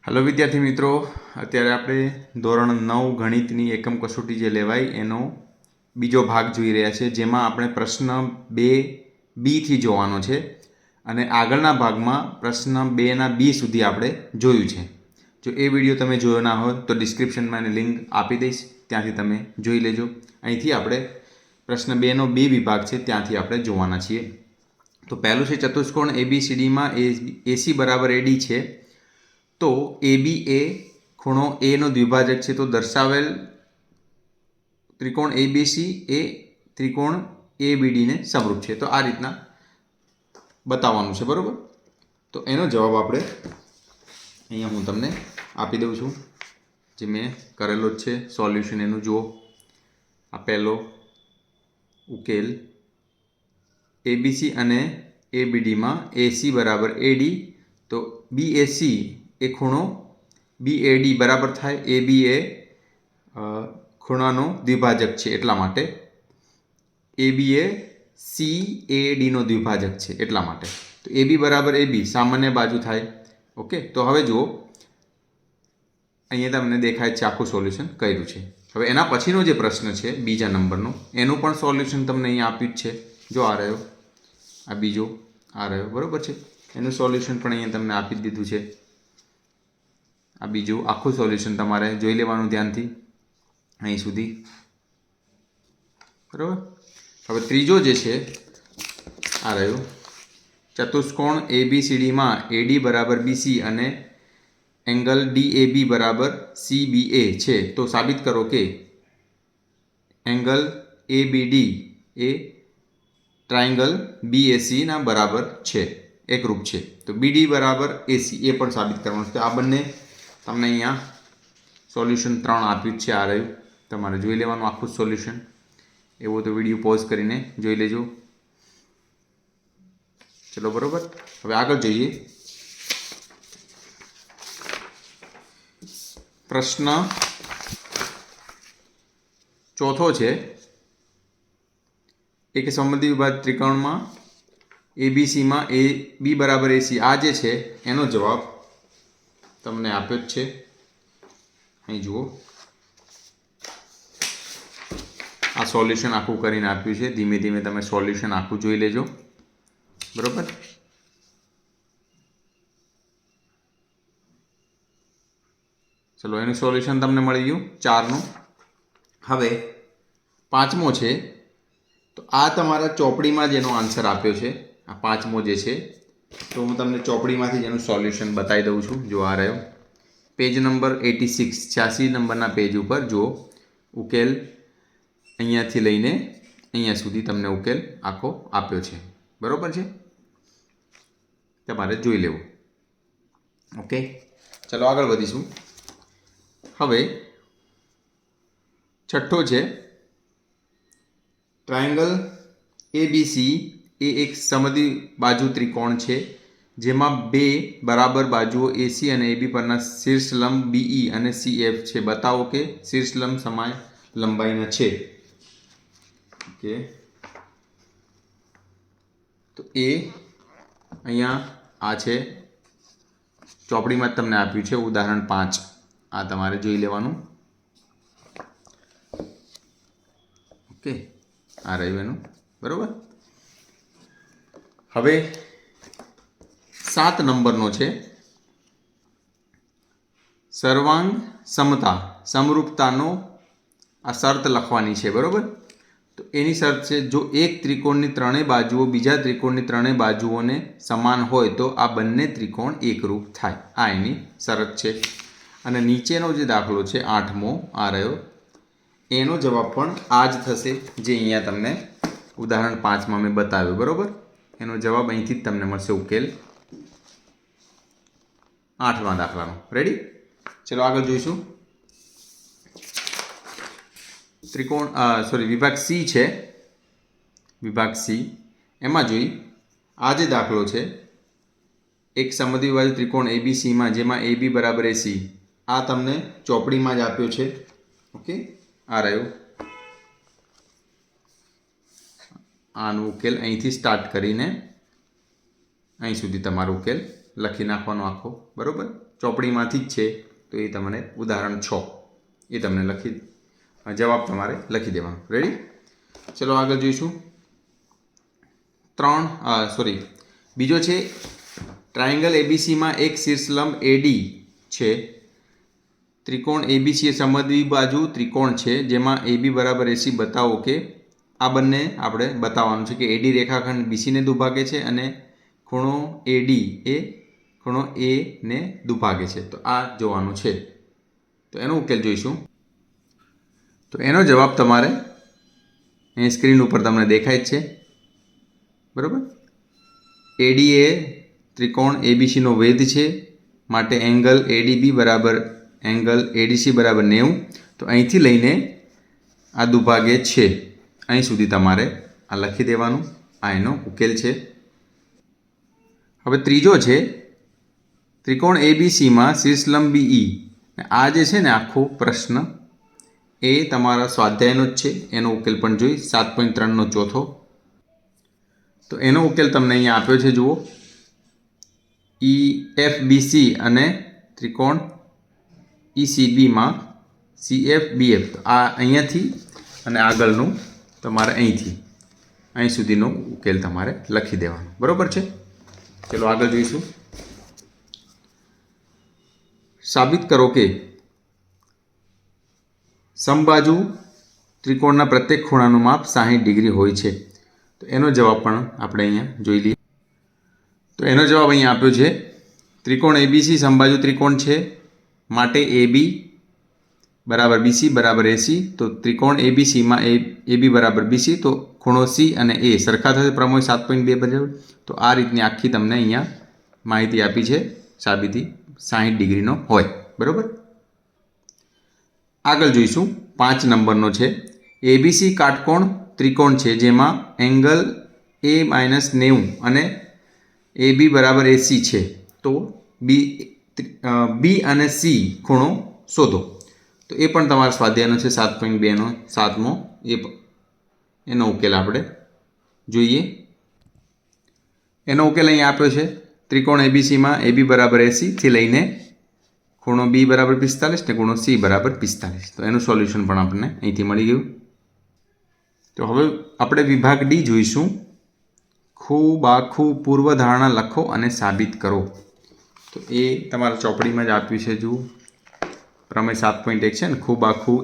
Hello विद्यार्थी मित्रों, अत्यारे आपणे धोरण 9 गणितनी एकम कसोटी जे लेवाय एनो बीजो भाग जोई रह्या छे, जेमां आपणे प्रश्न 2B थी जोवानो छे अने आगळना भागमां प्रश्न 2 ना B सुधी आपणे जोयुं छे। जो ए विडियो तमे जोयो ना होय तो डिस्क्रिप्शनमां एनी लिंक आपी दईश, त्यांथी तमे जोई लेजो। અહીંથી આપણે પ્રશ્ન 2 નો B વિભાગ છે ત્યાંથી આપણે જોવાના છીએ। તો પહેલું છે ચતુષ્કોણ ABCD માં AC બરાબર AD છે, तो AB એ ખૂણો A નો દ્વિભાજક છે, તો દર્શાવેલ ત્રિકોણ ABC એ ત્રિકોણ ABD ને સમરૂપ છે। તો આ રીતના બતાવવાનું છે, બરોબર। તો એનો જવાબ આપણે અહીંયા હું તમને આપી દઉં છું, જે મેં કરેલો જ છે સોલ્યુશન એનું જુઓ। આ પહેલો ઉકેલ ABC અને ABD માં AC બરાબર AD, तो BAC એ ખૂણો BAD બરાબર થાય। AB એ ખૂણાનો દ્વિભાજક છે એટલા માટે, AB એ CAD નો દ્વિભાજક છે એટલા માટે, તો AB બરાબર AB સામાન્ય બાજુ થાય। ઓકે, તો હવે જુઓ અહીંયા તમને દેખાય છે આખું સોલ્યુશન કર્યું છે। હવે એના પછીનો જે પ્રશ્ન છે બીજા નંબરનો, એનું પણ સોલ્યુશન તમને અહીંયા આપ્યું જ છે। જો આ રહ્યો, આ બીજો આ રહ્યો, બરોબર છે। એનું સોલ્યુશન પણ અહીંયા તમને આપી જ દીધું છે। આ બીજું આખું સોલ્યુશન તમારે જોઈ લેવાનું ધ્યાનથી અહીં સુધી, બરાબર। હવે ત્રીજો જે છે આ રહ્યો, ચતુષ્કોણ ABCD માં AD બરાબર BC અને એંગલ DAB બરાબર CBA છે, તો સાબિત કરો કે એંગલ ABD એ ટ્રાયંગલ BAC ના બરાબર છે, એકરૂપ છે। તો BD બરાબર AC એ પણ સાબિત કરવાનું છે। આ બંને તમને અહીંયા સોલ્યુશન 3 આપ્યું છે, આ રહ્યું, તમારે જોઈ લેવાનું આખું સોલ્યુશન। એવો તો વિડીયો પોઝ કરીને જોઈ લેજો, ચલો બરોબર। હવે આગળ જોઈએ પ્રશ્ન ચોથો છે, એક સમમિતિ વિભાજિત ત્રિકોણમાં ABC માં AB બરાબર AC આ જે છે એનો જવાબ તમને આપ્યો જ છે। અહીં જુઓ આ સોલ્યુશન આખું કરીને આપ્યું છે, ધીમે ધીમે તમે સોલ્યુશન આખું જોઈ લેજો, બરોબર। ચલો એનું સોલ્યુશન તમને મળી ગયું 4 નું। હવે પાંચમો છે, તો આ તમારા ચોપડીમાં જ એનો આન્સર આપ્યો છે। આ પાંચમો જે છે તો હું તમને ચોપડીમાંથી જ એનું સોલ્યુશન બતાવી દઉં છું। જો આ રહ્યો પેજ નંબર 86, 86 નંબરના પેજ ઉપર જુઓ ઉકેલ અહીંયાથી લઈને અહીંયા સુધી તમને ઉકેલ આખો આપ્યો છે, બરોબર છે, તમારે જોઈ લેવું। ઓકે, ચલો આગળ વધીશું। હવે છઠ્ઠો છે, ટ્રાયંગલ ABC એ એક સમદ્વિ બાજુ ત્રિકોણ છે, જેમાં બે બરાબર બાજુઓ AC અને AB પરના શીર્ષલંબ BE અને CF છે। બતાવો કે શીર્ષલંબ સમાન લંબાઈના છે। ઓકે, તો એ અહીંયા આ છે ચોપડીમાં જ તમને આપ્યું છે, ઉદાહરણ 5 આ તમારે જોઈ લેવાનું। ઓકે, આ રહ્યું એનું, બરોબર। હવે 7 નંબરનો છે, સર્વાંગ સમતા સમરૂપતાનો આ શરત લખવાની છે, બરોબર। તો એની શરત છે, જો એક ત્રિકોણની ત્રણેય બાજુઓ બીજા ત્રિકોણની ત્રણેય બાજુઓને સમાન હોય તો આ બંને ત્રિકોણ એકરૂપ થાય, આ એની શરત છે। અને નીચેનો જે દાખલો છે 8મો આ રહ્યો, એનો જવાબ પણ આ જ થશે જે અહીંયા તમને ઉદાહરણ 5માં મેં બતાવ્યું, બરોબર। એનો જવાબ અહીંથી જ તમને મળશે, ઉકેલ 8મા દાખલાનો। રેડી, ચલો આગળ જોઈશું। વિભાગ C છે, વિભાગ C એમાં જોઈ આ જે દાખલો છે, એક સમદ્વિ વિભાજિત ત્રિકોણ ABC માં જેમાં AB બરાબર AC આ તમને ચોપડીમાં જ આપ્યો છે। ઓકે, આ રહ્યો, આનો ઉકેલ અહીંથી સ્ટાર્ટ કરીને અહીં સુધી તમારો ઉકેલ લખી નાખવાનો આખો, બરોબર। ચોપડીમાંથી જ છે, તો એ તમને ઉદાહરણ 6 એ તમને જવાબ તમારે લખી દેવાનો. રેડી? ચલો આગળ જોઈશું. બીજો છે ટ્રાયંગલ એબીસીમાં એક શીર્ષલંબ એડી છે. ત્રિકોણ એબીસી એ સમદ્વિ બાજુ ત્રિકોણ છે જેમાં એબી બરાબર એસી બતાવો કે આ બંને આપણે બતાવવાનું છે કે એડી રેખાખંડ બીસીને દુભાગે છે અને ખૂણો એડી એ ખૂણો એ ને દુભાગે છે. તો આ જોવાનું છે. તો એનો ઉકેલ જોઈશું. તો એનો જવાબ તમારે અહીં સ્ક્રીન ઉપર તમને દેખાય જ છે. બરાબર? એડી એ ત્રિકોણ એબીસીનો વેધ છે, માટે એંગલ એડીબી બરાબર એંગલ એડીસી બરાબર 90. તો અહીંથી લઈને આ દુભાગે છે અહીં સુધી તમારે આ લખી દેવાનું. આ એનો ઉકેલ છે. હવે ત્રીજો છે ત્રિકોણ એબીસીમાં શીર્ષલંબ બીઈ. આ જે છે ને આખો પ્રશ્ન એ તમારા સ્વાધ્યાયનો જ છે. એનો ઉકેલ પણ જોઈ 7.3નો ચોથો. તો એનો ઉકેલ તમને અહીંયા આપ્યો છે. જુઓ, EFBC અને ત્રિકોણ ECBમાં CFBF. આ અહીંયાથી અને આગળનું તમારે અહીં સુધીનો ઉકેલ તમારે લખી દેવાનો. બરાબર છે? ચલો આગળ જોઈશું. સાબિત કરો કે સમબાજુ ત્રિકોણના પ્રત્યેક ખૂણાનું માપ 60 ડિગ્રી હોય છે. તો એનો જવાબ પણ આપણે અહીંયા જોઈ લઈએ. તો એનો જવાબ અહીંયા આપ્યો છે. ત્રિકોણ એબીસી સમબાજુ ત્રિકોણ છે, માટે એબી બરાબર બીસી બરાબર એસી. તો ત્રિકોણ એબીસીમાં એબી બરાબર બીસી, તો ખૂણો સી અને એ સરખા થશે પ્રમેય 7.2 બરાબર. તો આ રીતની આખી તમને અહીંયા માહિતી આપી છે. સાબિતી 60 ડિગ્રીનો હોય. બરાબર? આગળ જોઈશું. 5 નંબરનો છે એબીસી કાટકોણ ત્રિકોણ છે જેમાં એંગલ A-90 અને AB બરાબર એસી છે. તો બી અને સી ખૂણો શોધો. તો એ પણ તમારા સ્વાધ્યાયનો છે 7.2નો 7મો. એનો ઉકેલ આપણે જોઈએ. એનો ઉકેલ અહીં આપ્યો છે. ત્રિકોણ એબીસીમાં એબી બરાબર એસીથી લઈને ખૂણો બી બરાબર 45 ને ખૂણો સી બરાબર 45. તો એનું સોલ્યુશન પણ આપણને અહીંથી મળી ગયું. તો હવે આપણે વિભાગ ડી જોઈશું. ખૂબાખૂ પૂર્વધારણા લખો અને સાબિત કરો. તો એ તમારા ચોપડીમાં જ આપ્યું છે. જુઓ, પ્રમેય 7.1 છે ને, ખૂબાખૂ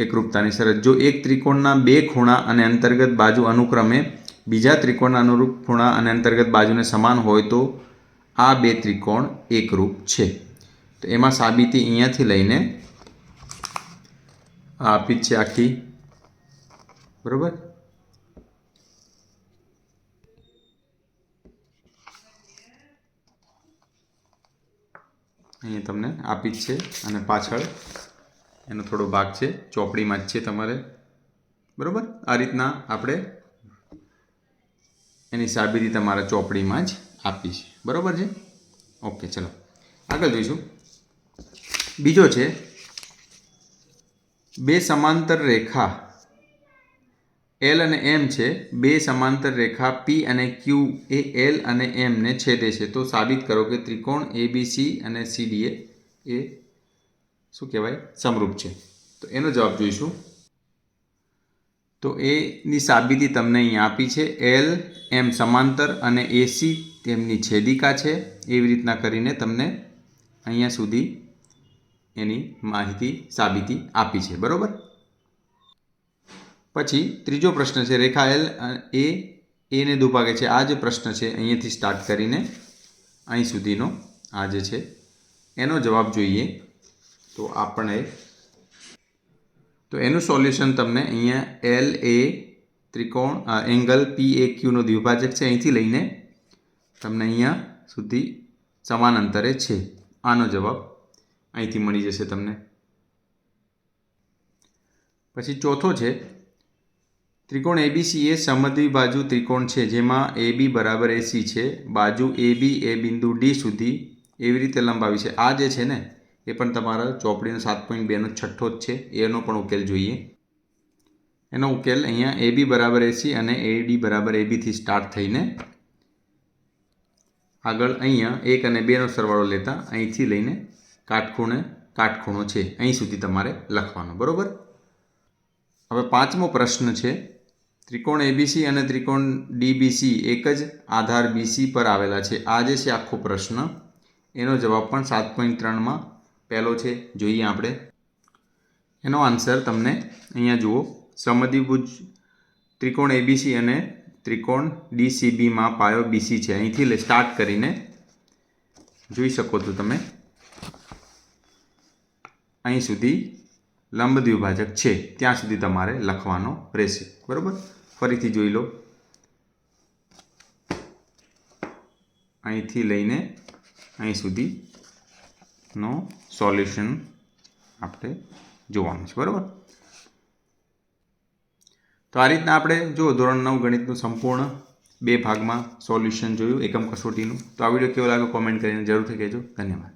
એકરૂપતાની શરત. જો એક ત્રિકોણના બે ખૂણા અને અંતર્ગત બાજુ અનુક્રમે બીજા ત્રિકોણના અનુરૂપ ખૂણા અને અંતર્ગત બાજુને સમાન હોય તો આ બે ત્રિકોણ એકરૂપ છે. તો એમાં સાબિતી અહીંયાથી લઈને આપી જ છે આખી. બરાબર? અહીંયા તમને આપી જ છે અને પાછળ એનો થોડો ભાગ છે, ચોપડીમાં જ છે તમારે. બરાબર? આ રીતના આપણે એની સાબિતી તમારા ચોપડીમાં જ આપી છે. બરાબર છે? ઓકે, ચલો આગળ જોઈશું. બીજો છે બે સમાંતર રેખા એલ અને એમ છે. બે સમાંતર રેખા પી અને ક્યુ એ એલ અને એમ ને છેદે છે. તો સાબિત કરો કે ત્રિકોણ એબીસી અને સીડી એ શું કહેવાય સમરૂપ છે. તો એનો જવાબ જોઈશું. તો એની સાબિતી તમને અહીંયા આપી છે. એલ એમ સમાંતર અને એસી તેમની છેદિકા છે. એવી રીતના કરીને તમને અહીંયા સુધી એની માહિતી સાબિતી આપી છે. બરાબર? પછી ત્રીજો પ્રશ્ન છે રેખા એલ એને દુભાગે છે. આ જે પ્રશ્ન છે અહીંયાથી સ્ટાર્ટ કરીને અહીં સુધીનો આ જે છે એનો જવાબ જોઈએ. તો આપણે એનું સોલ્યુશન તમને અહીંયા એલ એ ત્રિકોણ એંગલ પી એ ક્યુનો દ્વિભાજક છે. અહીંથી લઈને તમને અહીંયા સુધી સમાન અંતરે છે. આનો જવાબ અહીંથી મળી જશે તમને. પછી ચોથો છે ત્રિકોણ એબીસી એ સમદ્વિબાજુ ત્રિકોણ છે જેમાં એબી બરાબર એસી છે. બાજુ એબી એ બિંદુ ડી સુધી એવી રીતે લંબાવી છે. આ જે છે ને એ પણ તમારા ચોપડીનો 7.2નો છઠ્ઠો જ છે. એનો પણ ઉકેલ જોઈએ. એનો ઉકેલ અહીંયા એબી બરાબર એસી અને એડી બરાબર એબીથી સ્ટાર્ટ થઈને આગળ અહીંયા 1 અને 2નો સરવાળો લેતા અહીંથી લઈને કાટખૂણો છે, અહીં સુધી તમારે લખવાનું. બરાબર. હવે પાંચમો પ્રશ્ન છે, ત્રિકોણ એબીસી અને ત્રિકોણ ડીબીસી એક જ આધાર બીસી પર આવેલા છે. આ જે છે આખો પ્રશ્ન, એનો જવાબ પણ 7.3માં પહેલો છે. જોઈએ આપણે એનો આન્સર. તમને અહીંયા જુઓ, સમદ્વિભુજ ત્રિકોણ એબીસી અને ત્રિકોણ ડીસીબીમાં પાયો બીસી છે. અહીંથી સ્ટાર્ટ કરીને જોઈ શકો છો તમે, અહીં સુધી લંબ દ્વિભાજક છે, ત્યાં સુધી તમારે લખવાનો રહેશે. બરાબર. ફરીથી જોઈ લો, અહીંથી લઈને અહીં સુધીનો સોલ્યુશન આપણે જોવાનું છે. બરાબર. તો આ રીતના આપણે જો ધોરણ 9 ગણિતનું સંપૂર્ણ 2 ભાગમાં સોલ્યુશન જોયું એકમ કસોટીનું. તો આ વિડીયો કેવો લાગ્યો કોમેન્ટ કરીને જરૂરથી કહેજો. ધન્યવાદ.